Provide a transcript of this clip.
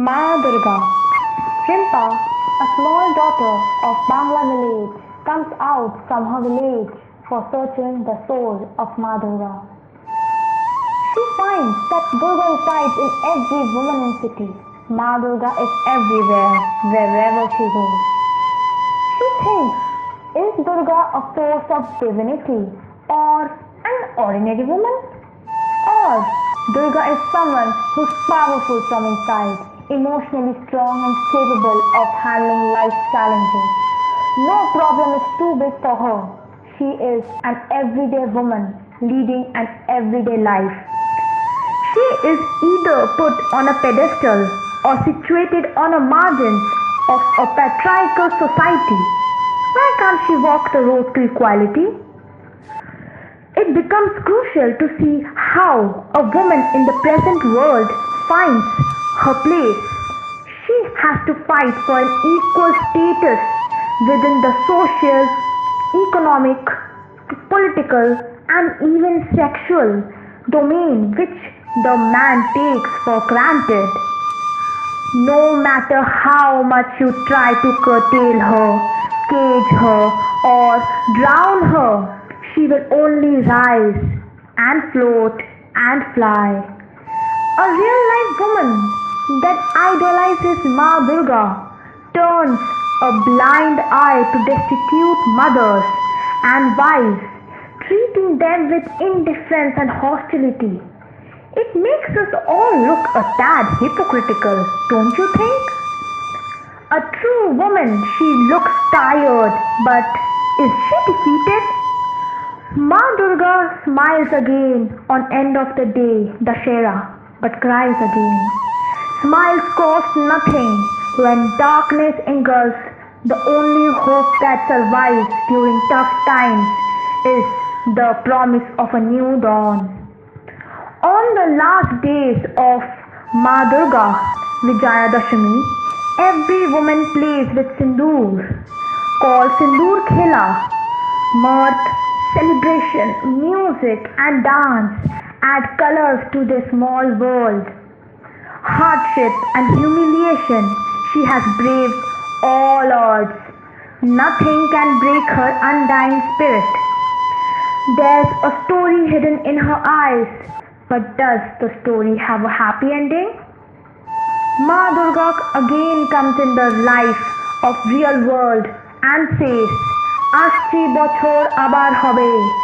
Maya Durga. Rimpa, a small daughter of Bangla village, comes out from her village for searching the soul of Ma Durga. She finds that Durga resides in every woman in city. Ma Durga is everywhere, wherever she goes. She thinks, is Durga a force of divinity or an ordinary woman? Or Durga is someone who's powerful from inside, emotionally strong and capable of handling life's challenges. No problem is too big for her. She is an everyday woman leading an everyday life. She is either put on a pedestal or situated on a margins of a patriarchal society. Why can't she walk the road to equality? It becomes crucial to see how a woman in the present world finds her place. She has to fight for an equal status within the social, economic, political, and even sexual domain which the man takes for granted. No matter how much you try to curtail her, cage her, or drown her, she will only rise and float and fly. A real life woman that idolizes Ma Durga turns a blind eye to destitute mothers and wives, treating them with indifference and hostility. It makes us all look a tad hypocritical, don't you think? A true woman, she looks tired, but is she defeated? Ma Durga smiles again on end of the day, Dashera, but cries again. Smiles cost nothing when darkness engulfs. The only hope that survives during tough times is the promise of a new dawn. On the last days of Ma Durga, Vijayadashami, every woman plays with sindoor, called Sindoor Khela. Mirth, celebration, music and dance add colors to this small world. Hardship and humiliation, she has braved all odds. Nothing can break her undying spirit. There's a story hidden in her eyes, but does the story have a happy ending? Ma Durga again comes in the life of real world and says, Ashti bochor abar hobe.